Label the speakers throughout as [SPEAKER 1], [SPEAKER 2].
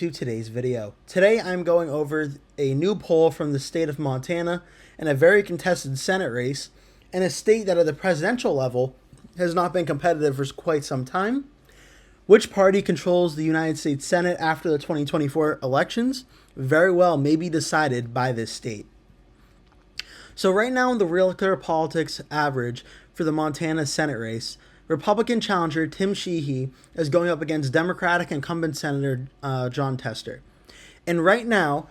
[SPEAKER 1] To today's video. Today I'm going over a new poll from the state of Montana in a very contested Senate race in a state that at the presidential level has not been competitive for quite some time. Which party controls the United States Senate after the 2024 elections very well may be decided by this state. So right now in the Real Clear Politics average for the Montana Senate race, Republican challenger Tim Sheehy is going up against Democratic incumbent Senator Jon Tester. And right now,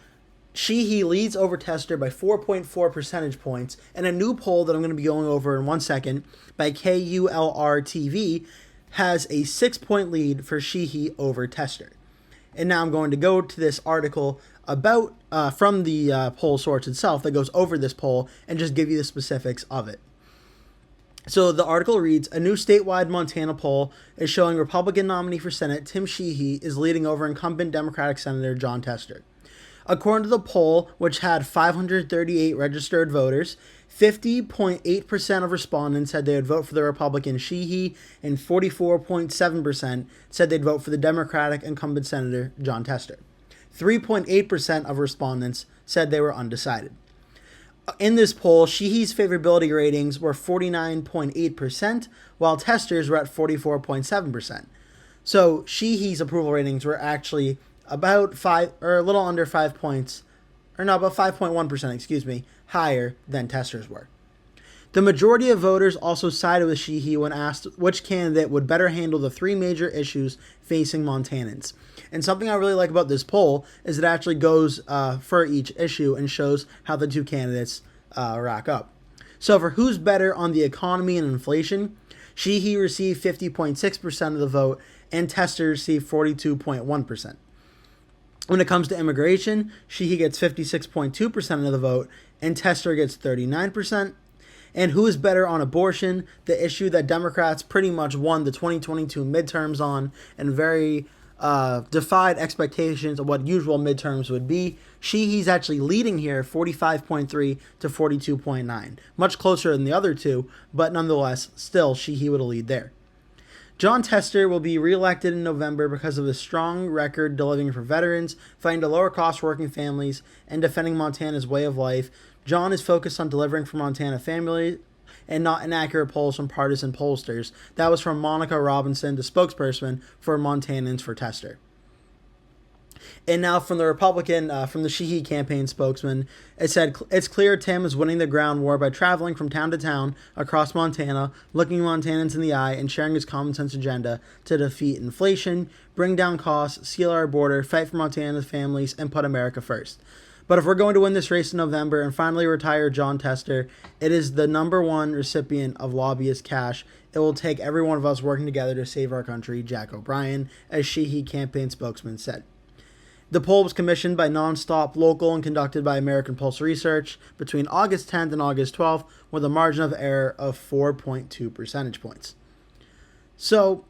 [SPEAKER 1] Sheehy leads over Tester by 4.4 percentage points, and a new poll that I'm going to be going over in 1 second by KULR TV has a 6-point lead for Sheehy over Tester. And now I'm going to go to this article about from the poll source itself that goes over this poll and just give you the specifics of it. So the article reads, a new statewide Montana poll is showing Republican nominee for Senate Tim Sheehy is leading over incumbent Democratic Senator Jon Tester. According to the poll, which had 538 registered voters, 50.8% of respondents said they would vote for the Republican Sheehy, and 44.7% said they'd vote for the Democratic incumbent Senator Jon Tester. 3.8% of respondents said they were undecided. In this poll, Sheehy's favorability ratings were 49.8%, while Tester's were at 44.7%. So Sheehy's approval ratings were actually about a little under 5 points, about 5.1%, higher than Tester's were. The majority of voters also sided with Sheehy when asked which candidate would better handle the three major issues facing Montanans. And something I really like about this poll is it actually goes for each issue and shows how the two candidates rack up. So for who's better on the economy and inflation, Sheehy received 50.6% of the vote and Tester received 42.1%. When it comes to immigration, Sheehy gets 56.2% of the vote and Tester gets 39%. And who is better on abortion, the issue that Democrats pretty much won the 2022 midterms on and very defied expectations of what usual midterms would be. Sheehy's actually leading here 45.3 to 42.9. Much closer than the other two, but nonetheless, still Sheehy would lead there. Jon Tester will be reelected in November because of his strong record delivering for veterans, fighting to lower cost working families, and defending Montana's way of life. Jon is focused on delivering for Montana families and not inaccurate polls from partisan pollsters. That was from Monica Robinson, the spokesperson for Montanans for Tester. And now from the Republican, from the Sheehy campaign spokesman, it said, it's clear Tim is winning the ground war by traveling from town to town across Montana, looking Montanans in the eye and sharing his common sense agenda to defeat inflation, bring down costs, seal our border, fight for Montana's families, and put America first. But if we're going to win this race in November and finally retire Jon Tester, it is the number one recipient of lobbyist cash. It will take every one of us working together to save our country, Jack O'Brien, as Sheehy campaign spokesman said. The poll was commissioned by Nonstop Local and conducted by American Pulse Research between August 10th and August 12th with a margin of error of 4.2 percentage points. So,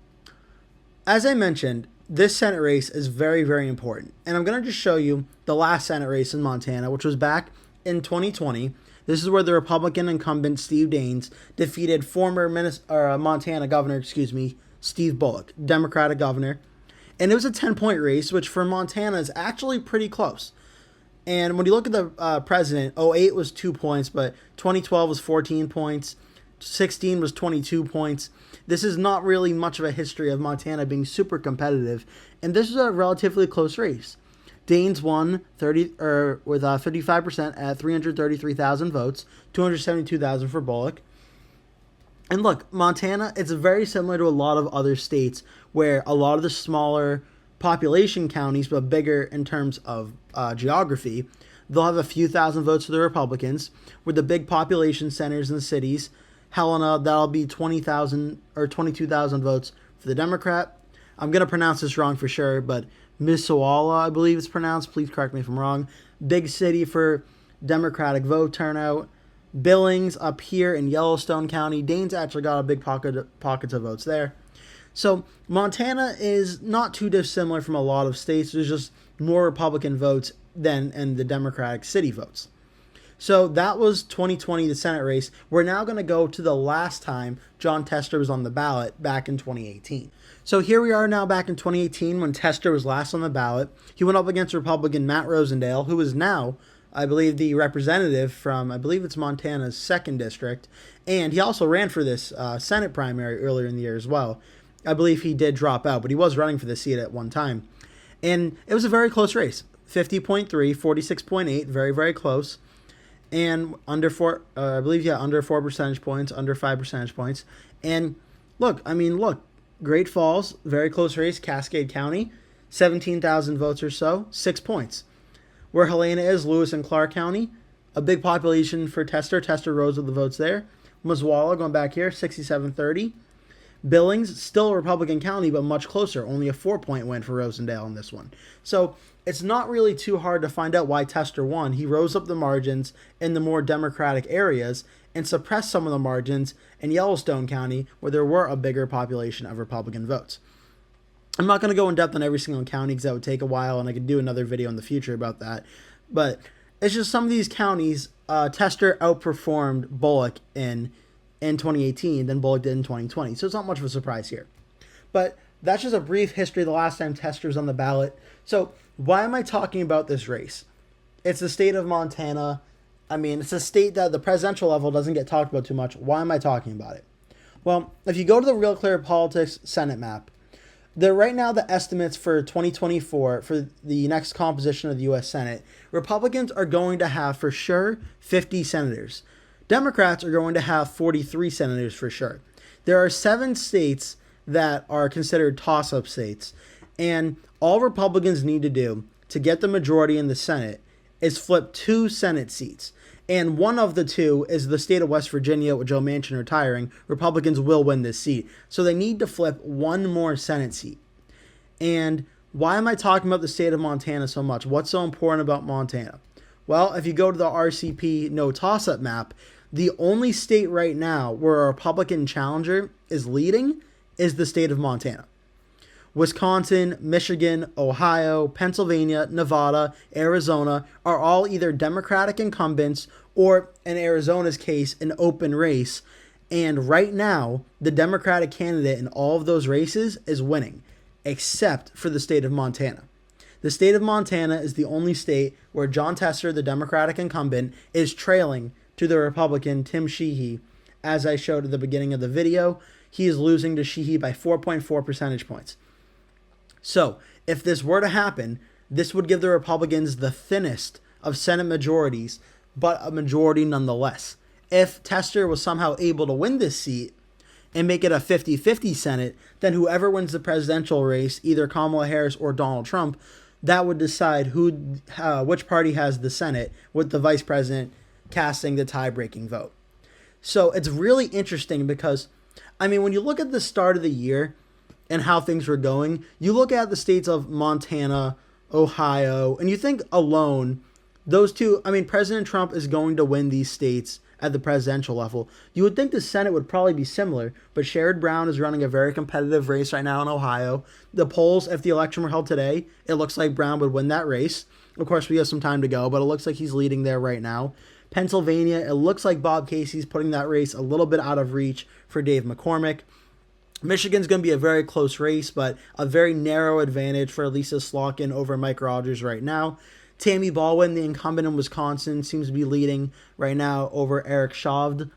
[SPEAKER 1] as I mentioned, this Senate race is very, very important. And I'm going to just show you the last Senate race in Montana, which was back in 2020. This is where the Republican incumbent Steve Daines defeated former Montana governor, Steve Bullock, Democratic governor. And it was a 10-point race, which for Montana is actually pretty close. And when you look at the president, 08 was 2 points, but 2012 was 14 points. 16 was 22 points. This is not really much of a history of Montana being super competitive, and this is a relatively close race. Daines won with 55% at 333,000 votes, 272,000 for Bullock. And look, Montana, it's very similar to a lot of other states where a lot of the smaller population counties, but bigger in terms of geography, they'll have a few thousand votes for the Republicans, with the big population centers in the cities. Helena, that'll be 20,000 or 22,000 votes for the Democrat. I'm going to pronounce this wrong for sure, but Mississauga, I believe it's pronounced. Please correct me if I'm wrong. Big city for Democratic vote turnout. Billings up here in Yellowstone County. Daines actually got a big pockets of votes there. So Montana is not too dissimilar from a lot of states. There's just more Republican votes than in the Democratic city votes. So that was 2020, the Senate race. We're now going to go to the last time Jon Tester was on the ballot back in 2018. So here we are now back in 2018 when Tester was last on the ballot. He went up against Republican Matt Rosendale, who is now, I believe, the representative from, I believe it's Montana's 2nd district. And he also ran for this Senate primary earlier in the year as well. I believe he did drop out, but he was running for the seat at one time. And it was a very close race. 50.3, 46.8, very, very close. And under 4, under 4 percentage points, under 5 percentage points. And look, Great Falls, very close race, Cascade County, 17,000 votes or so, 6 points. Where Helena is, Lewis and Clark County, a big population for Tester. Tester rose with the votes there. Mazwala, going back here, 6730. Billings, still a Republican county, but much closer. Only a 4-point win for Rosendale in this one. So it's not really too hard to find out why Tester won. He rose up the margins in the more Democratic areas and suppressed some of the margins in Yellowstone County, where there were a bigger population of Republican votes. I'm not going to go in depth on every single county because that would take a while, and I could do another video in the future about that. But it's just some of these counties, Tester outperformed Bullock in 2018 than Bullock did in 2020. So it's not much of a surprise here. But that's just a brief history of the last time Tester was on the ballot. So why am I talking about this race? It's the state of Montana. It's a state that the presidential level doesn't get talked about too much. Why am I talking about it? Well, if you go to the Real Clear Politics Senate map, right now the estimates for 2024 for the next composition of the U.S. Senate, Republicans are going to have for sure 50 senators. Democrats are going to have 43 senators for sure. There are 7 states that are considered toss-up states, and all Republicans need to do to get the majority in the Senate is flip 2 Senate seats. And one of the 2 is the state of West Virginia with Joe Manchin retiring. Republicans will win this seat. So they need to flip 1 more Senate seat. And why am I talking about the state of Montana so much? What's so important about Montana? Well, if you go to the RCP no toss-up map, the only state right now where a Republican challenger is leading is the state of Montana. Wisconsin, Michigan, Ohio, Pennsylvania, Nevada, Arizona are all either Democratic incumbents or, in Arizona's case, an open race. And right now, the Democratic candidate in all of those races is winning, except for the state of Montana. The state of Montana is the only state where Jon Tester, the Democratic incumbent, is trailing to the Republican Tim Sheehy. As I showed at the beginning of the video, he is losing to Sheehy by 4.4 percentage points. So, if this were to happen, this would give the Republicans the thinnest of Senate majorities, but a majority nonetheless. If Tester was somehow able to win this seat and make it a 50-50 Senate, then whoever wins the presidential race, either Kamala Harris or Donald Trump, that would decide which party has the Senate, with the vice president casting the tie-breaking vote. So it's really interesting because, when you look at the start of the year and how things were going, you look at the states of Montana, Ohio, and you think alone, those 2, President Trump is going to win these states at the presidential level. You would think the Senate would probably be similar, but Sherrod Brown is running a very competitive race right now in Ohio. The polls, if the election were held today, it looks like Brown would win that race. Of course, we have some time to go, but it looks like he's leading there right now. Pennsylvania, it looks like Bob Casey's putting that race a little bit out of reach for Dave McCormick. Michigan's going to be a very close race, but a very narrow advantage for Lisa Slotkin over Mike Rogers right now. Tammy Baldwin, the incumbent in Wisconsin, seems to be leading right now over Eric Schaavd.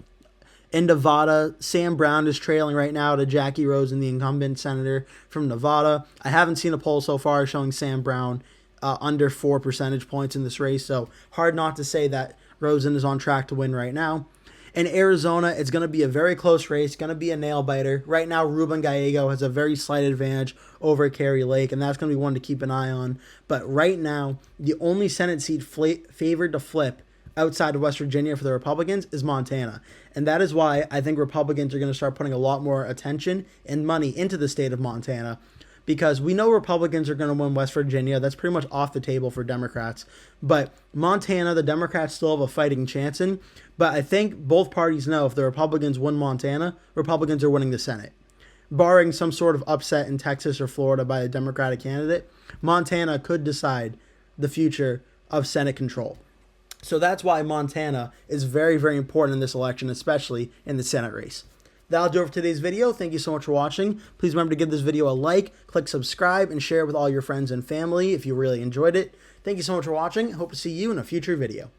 [SPEAKER 1] In Nevada, Sam Brown is trailing right now to Jackie Rosen, the incumbent senator from Nevada. I haven't seen a poll so far showing Sam Brown under 4 percentage points in this race, so hard not to say that Rosen is on track to win right now. In Arizona, it's going to be a very close race, going to be a nail-biter. Right now, Ruben Gallego has a very slight advantage over Kari Lake, and that's going to be one to keep an eye on. But right now, the only Senate seat favored to flip outside of West Virginia for the Republicans is Montana. And that is why I think Republicans are going to start putting a lot more attention and money into the state of Montana, because we know Republicans are going to win West Virginia. That's pretty much off the table for Democrats. But Montana, the Democrats still have a fighting chance in. But I think both parties know if the Republicans win Montana, Republicans are winning the Senate. Barring some sort of upset in Texas or Florida by a Democratic candidate, Montana could decide the future of Senate control. So that's why Montana is very, very important in this election, especially in the Senate race. That'll do it for today's video. Thank you so much for watching. Please remember to give this video a like, click subscribe, and share it with all your friends and family if you really enjoyed it. Thank you so much for watching. Hope to see you in a future video.